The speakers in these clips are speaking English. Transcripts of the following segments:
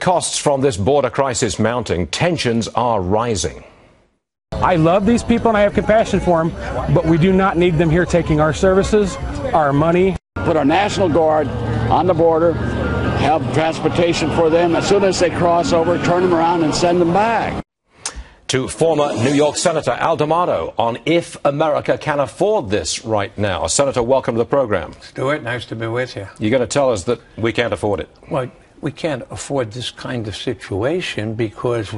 Costs from this border crisis mounting, tensions are rising. I love these people and I have compassion for them, but we do not need them here taking our services, our money. Put our National Guard on the border, have transportation for them. As soon as they cross over, turn them around and send them back. To former New York Senator Al D'Amato on if America can afford this right now. Senator, welcome to the program. Stuart, nice to be with you. You're going to tell us that we can't afford it. Well, we can't afford this kind of situation because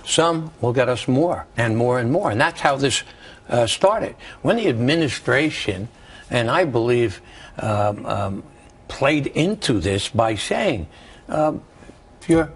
some will get us more and more and more. And that's how this started. When the administration, and I believe, played into this by saying, if you're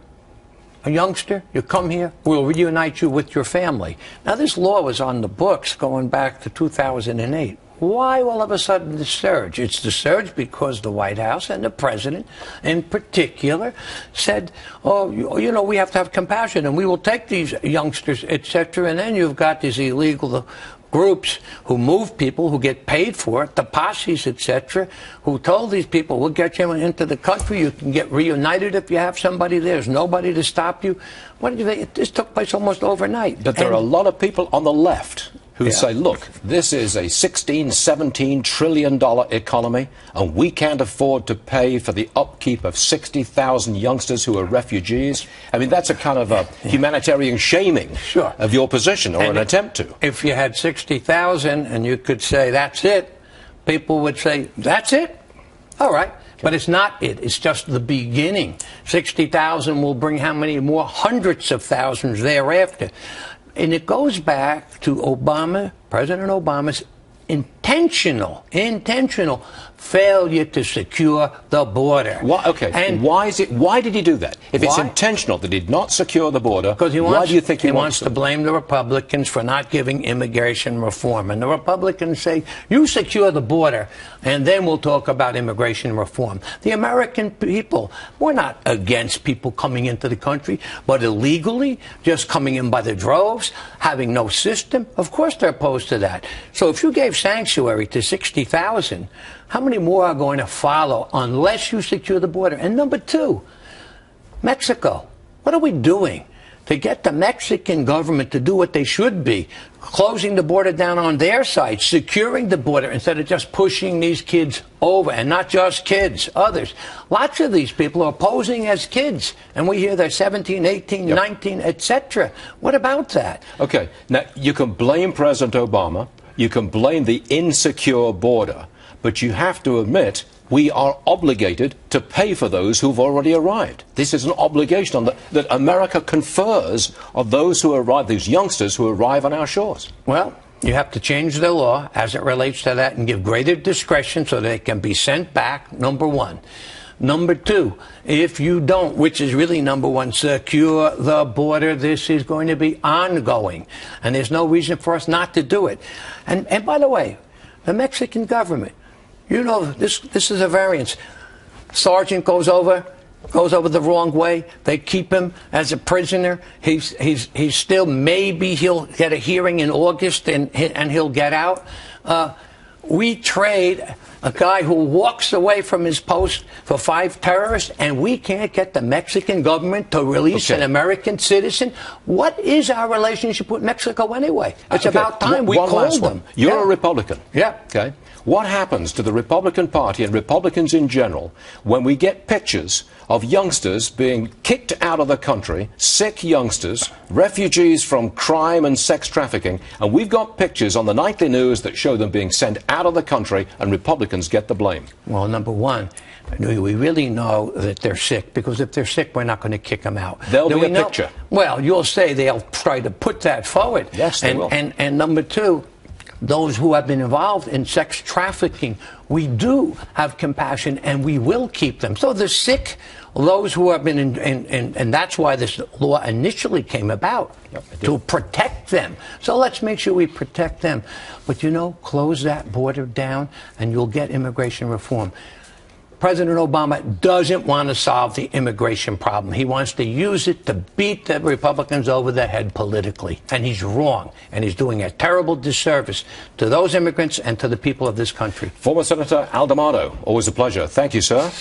a youngster, you come here, we'll reunite you with your family. Now, this law was on the books going back to 2008. Why all of a sudden the surge? It's the surge because the White House and the president in particular said, oh, you know, we have to have compassion and we will take these youngsters, etc. And then you've got these illegal groups who move people, who get paid for it, the posses, etc., who told these people, we'll get you into the country, you can get reunited if you have somebody there. There's nobody to stop you. This took place almost overnight. But there are a lot of people on the left who say, look, this is a $16, $17 trillion economy, and we can't afford to pay for the upkeep of 60,000 youngsters who are refugees. I mean, that's a kind of a humanitarian shaming of your position, or an attempt to. If you had 60,000 and you could say, that's it, people would say, that's it? All right. But it's not it. It's just the beginning. 60,000 will bring how many more? Hundreds of thousands thereafter. And it goes back to Obama, President Obama's intentional failure to secure the border. Okay, and why did he do that? If it's intentional that he did not secure the border, why do you think he wants to blame the Republicans for not giving immigration reform? And the Republicans say, you secure the border, and then we'll talk about immigration reform. The American people, we're not against people coming into the country, but illegally, just coming in by the droves, having no system, of course they're opposed to that. So if you gave sanctuary to 60,000, how many more are going to follow unless you secure the border? And number two, Mexico. What are we doing to get the Mexican government to do what they should be? Closing the border down on their side, securing the border instead of just pushing these kids over. And not just kids, others. Lots of these people are posing as kids. And we hear they're 17, 18, 19, etc. What about that? Okay, now you can blame President Obama. You can blame the insecure border. But you have to admit, we are obligated to pay for those who've already arrived. This is an obligation that America confers on those who arrive, these youngsters who arrive on our shores. Well, you have to change the law as it relates to that and give greater discretion so they can be sent back, number one. Number two, if you don't, which is really number one, secure the border, this is going to be ongoing. And there's no reason for us not to do it. And by the way, the Mexican government, you know, this is a variance. Sergeant goes over the wrong way. They keep him as a prisoner. He's still, maybe he'll get a hearing in August and he'll get out. We trade a guy who walks away from his post for 5 terrorists, and we can't get the Mexican government to release an American citizen. What is our relationship with Mexico anyway? It's about time we called them. You're a Republican. Yeah. Okay. What happens to the Republican Party and Republicans in general when we get pictures of youngsters being kicked out of the country, sick youngsters, refugees from crime and sex trafficking, and we've got pictures on the nightly news that show them being sent out of the country and Republicans get the blame? Well, number one, do we really know that they're sick? Because if they're sick, we're not going to kick them out. There'll be a picture. Well, you'll say they'll try to put that forward. Yes, they will. And number two, those who have been involved in sex trafficking, we do have compassion and we will keep them. So the sick, those who have been and that's why this law initially came about, to protect them. So let's make sure we protect them. But you know, close that border down and you'll get immigration reform. President Obama doesn't want to solve the immigration problem. He wants to use it to beat the Republicans over the head politically. And he's wrong. And he's doing a terrible disservice to those immigrants and to the people of this country. Former Senator Al D'Amato, always a pleasure. Thank you, sir.